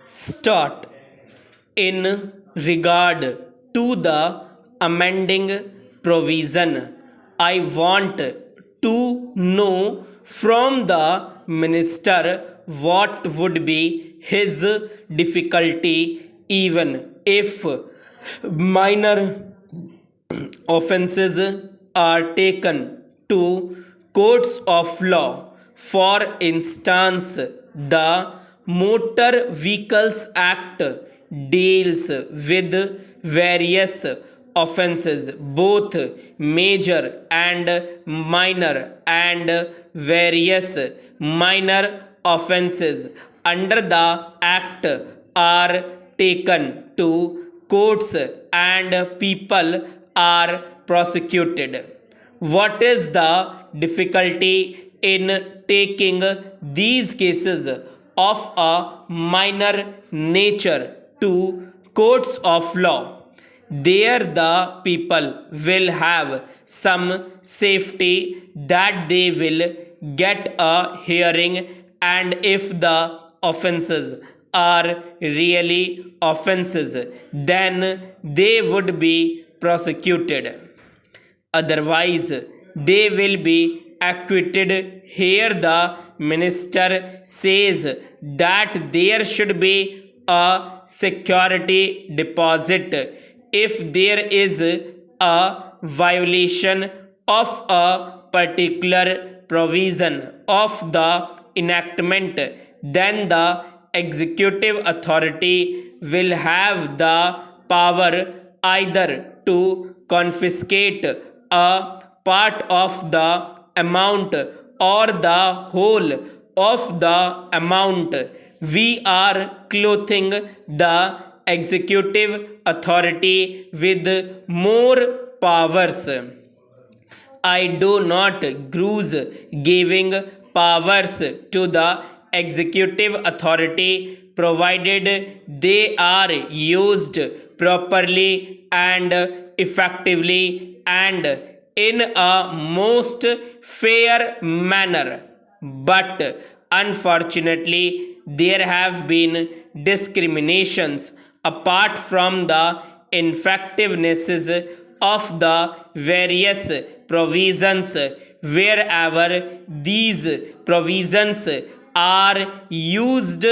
Start. In regard to the amending provision, I want to know from the minister what would be his difficulty even if minor offences are taken to courts of law. For instance, the Motor Vehicles Act deals with various offences, both major and minor, and various minor offences under the act are taken to courts and people are prosecuted. What is the difficulty in taking these cases of a minor nature to courts of law? There the people will have some safety that they will get a hearing, and if the offences are really offences, then they would be prosecuted. Otherwise, they will be acquitted. Here, the minister says that there should be a security deposit if there is a violation of a particular provision of the enactment. Then the executive authority will have the power either to confiscate a part of the amount or the whole of the amount. We are clothing the executive authority with more powers. I do not grudge giving powers to the executive authority provided they are used properly and effectively and in a most fair manner. But unfortunately, there have been discriminations apart from the effectiveness of the various provisions. Wherever these provisions are used,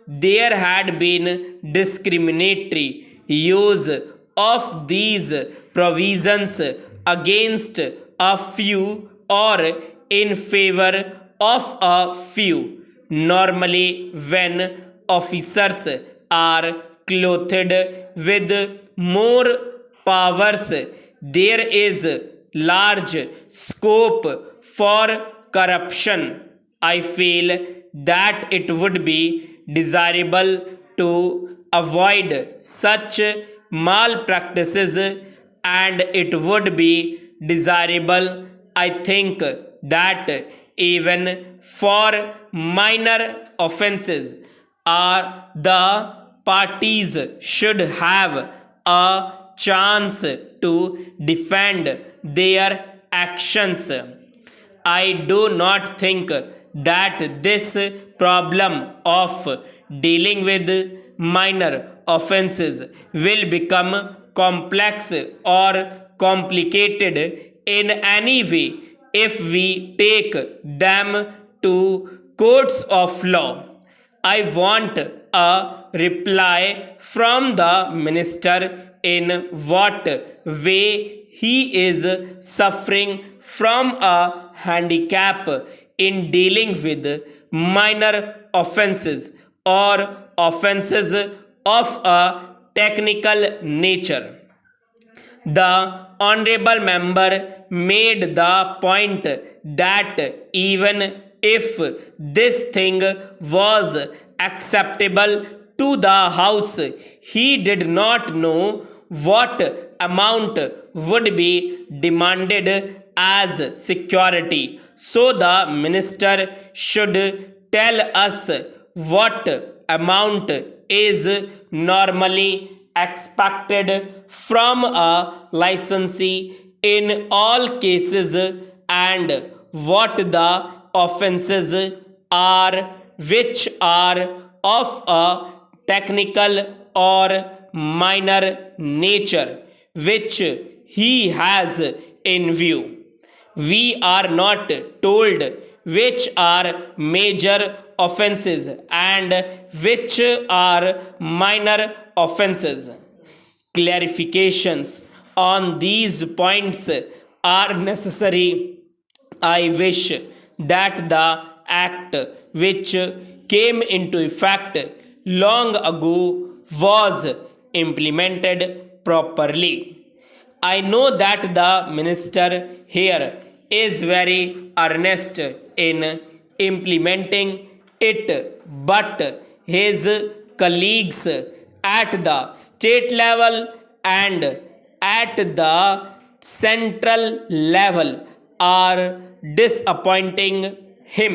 there had been discriminatory use of these provisions against a few or in favor of a few. Normally, when officers are clothed with more powers, there is large scope for corruption. I feel that it would be desirable to avoid such malpractices, and it would be desirable, I think, that even for minor offences, the parties should have a chance to defend their actions. I do not think that this problem of dealing with minor offenses will become complex or complicated in any way if we take them to courts of law. I want a reply from the minister in what way he is suffering from a handicap in dealing with minor offenses or offenses of a technical nature. The honorable member made the point that even if this thing was acceptable to the House, he did not know what amount would be demanded as security. So the minister should tell us what amount is normally expected from a licensee in all cases and what the offences are which are of a technical or minor nature which he has in view. We are not told which are major offenses and which are minor offenses. Clarifications on these points are necessary. I wish that the act which came into effect long ago was implemented properly. I know that the minister here is very earnest in implementing it, but his colleagues at the state level and at the central level are disappointing him.